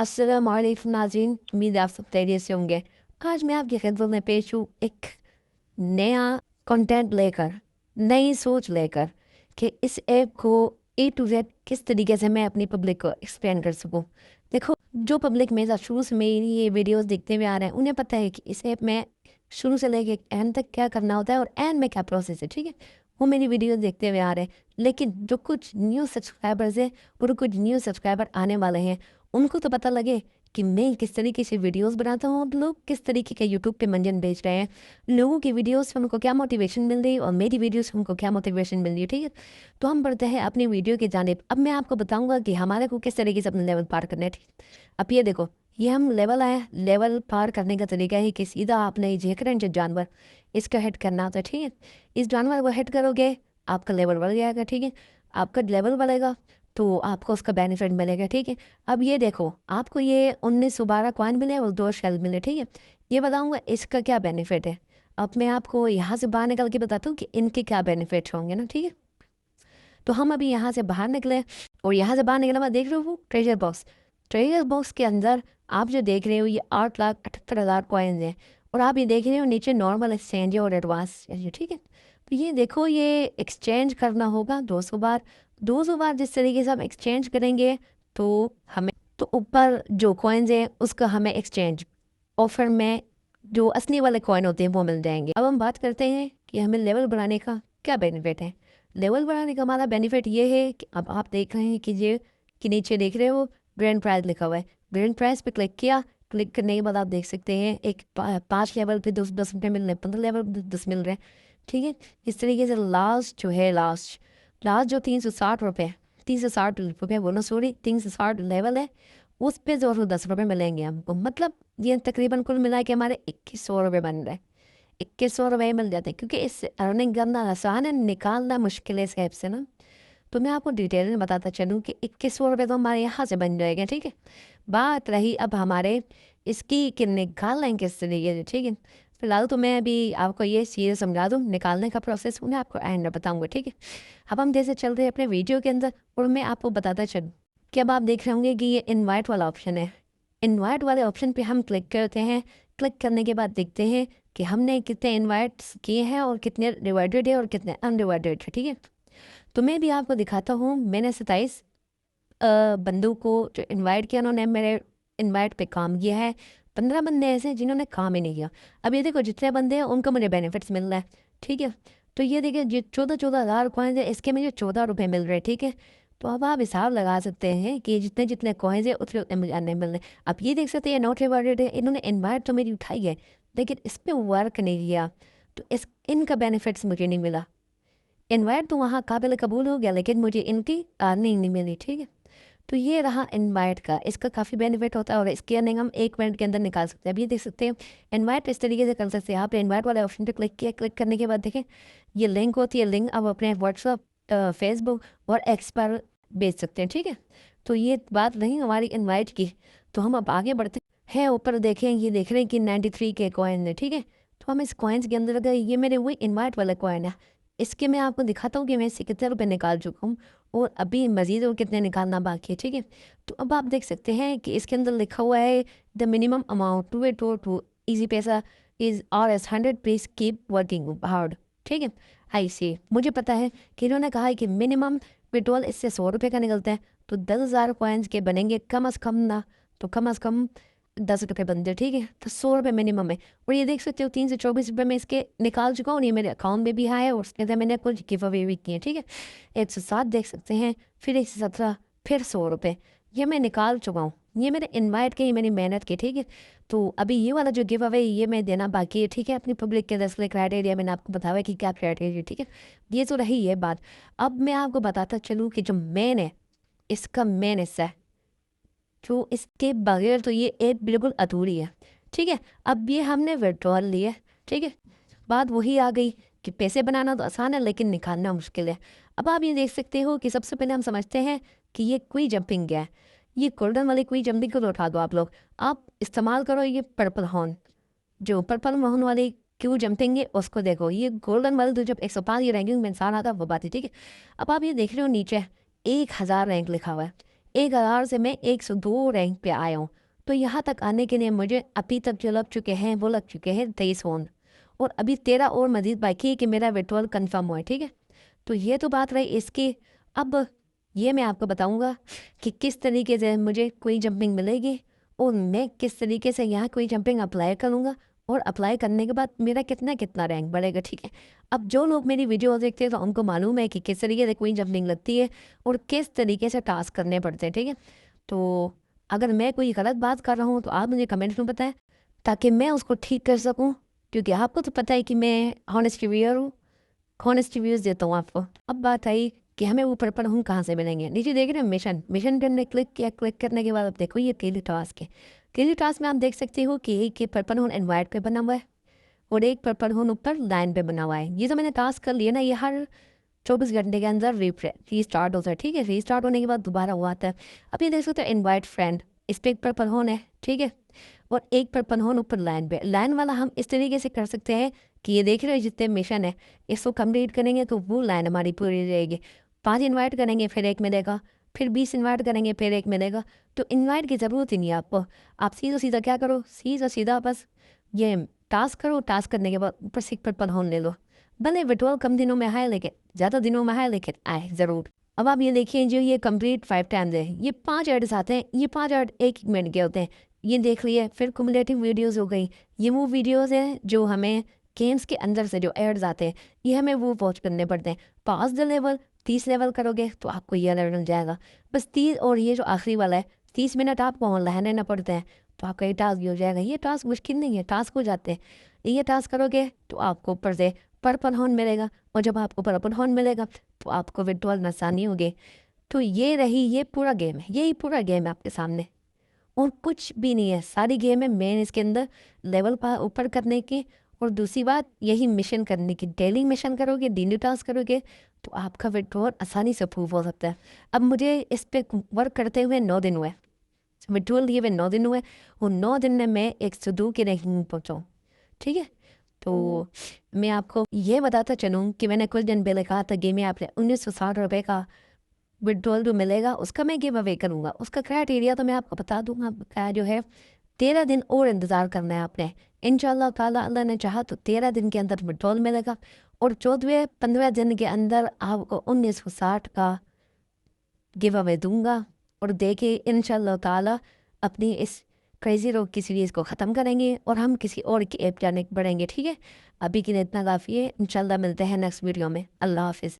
अस्सलाम वालेकुम नाज़रीन, उम्मीद है आप सब खैरियत से होंगे। आज मैं आपकी खिदमत में पेश हूँ एक नया कंटेंट लेकर, नई सोच लेकर कि इस ऐप को ए टू जेड किस तरीके से मैं अपनी पब्लिक को एक्सप्लेन कर सकूँ। देखो, जो पब्लिक मेरे साथ शुरू से मेरी ये वीडियोस देखते हुए आ रहे हैं, उन्हें पता है कि इस ऐप में शुरू से लेके एंड तक क्या करना होता है और एंड में क्या प्रोसेस है, ठीक है। वो मेरी वीडियोस देखते हुए आ रहे हैं, लेकिन जो कुछ न्यू सब्सक्राइबर्स हैं और कुछ न्यू सब्सक्राइबर आने वाले हैं, उनको तो पता लगे कि मैं किस तरीके से वीडियोस बनाता हूँ और लोग किस तरीके के यूट्यूब पे मंजन बेच रहे हैं। लोगों की वीडियोस से उनको क्या मोटिवेशन मिल रही है और मेरी वीडियो से उनको क्या मोटिवेशन मिल रही है, ठीक है। तो हम बढ़ते हैं अपनी वीडियो की जानिब। अब मैं आपको बताऊंगा कि हमारे को किस तरीके से अपने लेवल पार करना है, ठीक। अब ये देखो, ये हम लेवल आए, लेवल पार करने का तरीका है कि सीधा आपने ये जेकर जो जानवर, इसका हिट करना होता है, ठीक है। इस जानवर को हिट करोगे, आपका लेवल बढ़ जाएगा, ठीक है। आपका लेवल बढ़ेगा तो आपको उसका बेनिफिट मिलेगा, ठीक है। अब ये देखो, आपको ये 1912 कॉइन मिले और 2 शेल मिले, ठीक है। ये बताऊंगा इसका क्या बेनिफिट है। अब मैं आपको यहाँ से बाहर निकल के बताता हूँ कि इनके क्या बेनिफिट होंगे ना, ठीक है। तो हम अभी यहाँ से बाहर निकले और यहाँ से बाहर निकले मैं देख रहे हो वो ट्रेजर बॉक्स। ट्रेजर बॉक्स के अंदर आप जो देख रहे हो ये 8,78,000 कॉइन्स हैं और आप ये देख रहे हो नीचे नॉर्मल एक्सचेंज और एडवांस, ठीक है। तो ये देखो, ये एक्सचेंज करना होगा 200 बार। 200 बार जिस तरीके से हम एक्सचेंज करेंगे तो हमें, तो ऊपर जो कॉइन्स हैं उसका हमें एक्सचेंज ऑफर में जो असली वाले कॉइन होते हैं वो मिल जाएंगे। अब हम बात करते हैं कि हमें लेवल बढ़ाने का क्या बेनिफिट है। लेवल बढ़ाने का हमारा बेनिफिट ये है कि अब आप देख रहे हैं कि ये कि नीचे देख रहे हो ग्रैंड प्राइज लिखा हुआ है। ग्रैंड प्राइज पे क्लिक किया, क्लिक करने के बाद आप देख सकते हैं एक 5 लेवल पे 10 10 रुपये मिल रहे हैं, 15 लेवल 10 मिल रहे हैं, ठीक है। इस तरीके से लास्ट जो है, लास्ट जो 360 रुपये, 360 रुपये बोलो सॉरी, 360 लेवल है, उस पे जो 10 रुपये मिलेंगे हमको। मतलब ये तकरीबन कुल मिला के हमारे 2100 रुपये बन रहे हैं। 2100 रुपये मिल जाते हैं क्योंकि इस अर्निंग करना आसान है, निकालना मुश्किल है इस ऐप से ना। तो मैं आपको डिटेल में बताता चलूँ कि 2100 रुपये तो हमारे यहाँ से बन जाएंगे, ठीक है। बात रही अब हमारे इसकी कि निकालें किस तरीके से, ठीक है। फिलहाल तो मैं अभी आपको ये चीज़ समझा दूँ, निकालने का प्रोसेस मैं आपको एंड में बताऊँगा, ठीक है। अब हम जैसे चल रहे हैं अपने वीडियो के अंदर और मैं आपको बताता चलूँ कि अब आप देख रहे होंगे कि ये इनवाइट वाला ऑप्शन है। इनवाइट वाले ऑप्शन पे हम क्लिक करते हैं। क्लिक करने के बाद देखते हैं कि हमने कितने इनवाइट्स किए हैं और कितने डिवाइडेड है और कितने अनडिवाइडेड है, ठीक है। तो मैं भी आपको दिखाता हूँ, मैंने 27 बंदों को जो इनवाइट किया, उन्होंने मेरे इनवाइट पे काम किया है। 15 बंदे ऐसे हैं जिन्होंने काम ही नहीं किया। अब ये देखो, जितने बंदे हैं उनको मुझे बेनिफिट्स मिल रहा है, ठीक है। तो ये देखिए, ये 14,000 कॉइन्स है, इसके मुझे 14 रुपये मिल रहे हैं, ठीक है। तो अब आप हिसाब लगा सकते हैं कि जितने जितने कॉइन्स है उतने उतने मुझे नहीं मिल रहे। अब ये देख सकते हैं नोट रिवार्डेड है, इन्होंने इन्वाइट तो मेरी उठाई है लेकिन इस पर वर्क नहीं किया, तो इस इनका बेनिफिट्स मुझे नहीं मिला। इन्वाइट तो वहाँ काबिल कबूल हो गया लेकिन मुझे इनकी अर्निंग नहीं मिली, ठीक है। तो ये रहा इनवाइट का, इसका काफ़ी बेनिफिट होता है और इसकी अर्निंग हम 1 मिनट के अंदर निकाल सकते हैं। अब ये देख सकते हैं इनवाइट इस तरीके से कर सकते हैं। आपने इनवाइट वाले ऑप्शन पे क्लिक किया, क्लिक करने के बाद देखें ये लिंक होती है, लिंक अब अपने व्हाट्सअप, फेसबुक और एक्स पर भेज सकते हैं, ठीक है। तो ये बात नहीं हमारी इनवाइट की। तो हम अब आगे बढ़ते हैं, ऊपर देखें ये देख रहे हैं कि 93 के कॉइन है, ठीक है। तो हम इस कॉइन्स के अंदर गए, ये मेरे वही इनवाइट वाला कॉइन है। इसके मैं आपको दिखाता हूँ कि मैं इससे कितने रुपये निकाल चुका हूँ और अभी मज़ीद और कितने निकालना बाकी है, ठीक है। तो अब आप देख सकते हैं कि इसके अंदर लिखा हुआ है the minimum amount to to Easypaisa is R S 100, please keep working hard, ठीक है। आई सी, मुझे पता है कि इन्होंने कहा है कि मिनिमम विड्रॉल इससे 100 रुपये का निकलता है, तो 10,000 कॉइन्स के बनेंगे कम अज़ कम ना, तो कम अज़ कम 10 रुपये बनते, ठीक है। तो 100 रुपये मिनिमम है और ये देख सकते हो 324 रुपये में इसके निकाल चुका हूँ और ये मेरे अकाउंट में भी आया है और उसके अंदर मैंने कुछ गिव अवे भी किए, ठीक है। 107 देख सकते हैं, फिर 117, फिर 100 रुपये, ये मैं निकाल चुका हूँ। ये मेरे इनवाइट के, ये मेरी मेहनत की, ठीक है। तो अभी ये वाला जो गिव अवे ये मैं देना बाकी है, ठीक है। अपनी पब्लिक के 10 क्राइटेरिया मैंने आपको बताया कि क्या क्राइटेरिया, ठीक है। ये तो रही ये बात। अब मैं आपको बताता चलूँ कि जो मेन है, इसका मेन हिस्सा है, तो इसके बगैर तो ये ऐप बिल्कुल अधूरी है, ठीक है। अब ये हमने विड्रॉल लिया, ठीक है। बात वही आ गई कि पैसे बनाना तो आसान है लेकिन निकालना मुश्किल है। अब आप ये देख सकते हो कि सबसे पहले हम समझते हैं कि ये क्वी जंपिंग क्या है। ये गोल्डन वाली क्वी जंपिंग को तो उठा दो आप लोग, आप इस्तेमाल करो ये पर्पल हॉर्न, जो पर्पल मोहन वाली क्यों जंपिंग है उसको देखो। ये गोल्डन वाली तो जब 105 ये रैंकिंग में इंसान आता है वो बात है, ठीक है। अब आप ये देख रहे हो नीचे 1000 रैंक लिखा हुआ है। 1000 से मैं 102 रैंक पे आया हूँ। तो यहाँ तक आने के लिए मुझे अभी तक जो लग चुके हैं वो लग चुके हैं 23 फोन, और अभी 13 और मजीद बाकी है कि मेरा विड्रॉल कन्फर्म हुआ है। ठीक है, तो ये तो बात रही इसकी। अब ये मैं आपको बताऊंगा कि किस तरीके से मुझे कोई जंपिंग मिलेगी और मैं किस तरीके से यहाँ कोई जंपिंग अप्लाई करूँगा, और अप्लाई करने के बाद मेरा कितना कितना रैंक बढ़ेगा। ठीक है, अब जो लोग मेरी वीडियो देखते हैं तो उनको मालूम है कि किस तरीके से कोई जंपिंग लगती है और किस तरीके से टास्क करने पड़ते हैं। ठीक है, तो अगर मैं कोई गलत बात कर रहा हूँ तो आप मुझे कमेंट में बताएं ताकि मैं उसको ठीक कर सकूँ, क्योंकि आपको तो पता है कि मैं हॉनेस्ट रिव्यूअर हूँ, हॉनेस्ट रिव्यूज़ देता हूँ आपको। अब बात आई कि हमें ऊपर पर हम कहाँ से मिलेंगे। नीचे देख रहे हैं मिशन, मिशन पे हमने क्लिक किया। क्लिक करने के बाद अब देखो ये डेली टास्क है। डेली टास्क में आप देख सकते हो कि एक पर्पल होन इनवाइट पे बना हुआ है और एक पर्पल होन ऊपर लाइन पे बना हुआ है। ये जो मैंने टास्क कर लिया ना, ये हर 24 घंटे के अंदर रीस्टार्ट होता है। ठीक है, रीस्टार्ट होने के बाद दोबारा हुआ आता है। अब ये देख सकते हो इनवाइट फ्रेंड, इस पर एक पर्पल होन है। ठीक है, और एक पर्पल होन ऊपर लाइन पे। लाइन वाला हम इस तरीके से कर सकते हैं कि ये देख रहे हो जितने मिशन है इसको कंप्लीट करेंगे तो वो लाइन हमारी पूरी रहेगी। 5 इन्वाइट करेंगे फिर एक मिलेगा, फिर 20 इन्वाइट करेंगे फिर एक मिलेगा। तो इन्वाइट की ज़रूरत ही नहीं है आपको। आप सीधा सीधा क्या करो, सीधा सीधा बस ये टास्क करो। टास्क करने के बाद ऊपर से एक पर्पल होन ले लो। भले विड्रॉल कम दिनों में आए लेकिन ज़्यादा दिनों में आए लेकिन आए ज़रूर। अब आप ये देखिए जो ये कंप्लीट 5 टाइम्स है, ये 5 एड्स आते हैं। ये 5 एड एक मिनट के होते हैं। ये देख लिए, फिर कुमुलेटिव वीडियोस हो गई। ये वो वीडियोस हैं जो हमें गेम्स के अंदर से जो एड्स आते हैं ये हमें वो वॉच करने पड़ते हैं। पास द लेवल 30 लेवल करोगे तो आपको ये अलर्ट मिल जाएगा बस 30। और ये जो आखिरी वाला है 30 मिनट आपको ऑनलाइन रहना पड़ता है तो आपका ये टास्क भी हो जाएगा। ये टास्क मुश्किल नहीं है, टास्क हो जाते हैं। ये टास्क करोगे तो आपको ऊपर से पर्पल हॉर्न मिलेगा, और जब आपको पर्पल हॉर्न मिलेगा तो आपको विड्रॉल आसानी होगी। तो ये रही, ये पूरा गेम है, यही पूरा गेम है आपके सामने और कुछ भी नहीं है। सारी गेम है मेन इसके अंदर लेवल ऊपर करने की, और दूसरी बात यही मिशन करने की। डेली मिशन करोगे, डेली टास्क करोगे तो आपका विड्रॉल आसानी से अप्रूव हो सकता है। अब मुझे इस पे वर्क करते हुए 9 दिन हुए, विड्रॉल लिए हुए 9 दिन हुए, और 9 दिन में मैं 102 की रैंकिंग पहुँचाऊँ। ठीक है, तो मैं आपको ये बताता चलूँ कि मैंने कुछ दिन पहले कहा था गेम में आपने 1960 का विड्रॉल जो मिलेगा उसका मैं गिव अवे करूँगा। उसका क्राइटेरिया तो मैं आपको बता दूंगा। क्या जो है 13 दिन और इंतज़ार करना है आपने। इंशाल्लाह ताला अल्लाह ने चाहा तो 13 दिन के अंदर विड्रॉल मिलेगा, और 14-15 दिन के अंदर आपको 1960 का गिव अवे दूंगा। और देखिए इंशाल्लाह ताला अपनी इस क्रेजी रोग की सीरीज़ को ख़त्म करेंगे और हम किसी और की ऐप जाने बढ़ेंगे। ठीक है, अभी के लिए इतना काफ़ी है। इंशाल्लाह मिलते हैं नेक्स्ट वीडियो में। अल्लाह हाफिज़।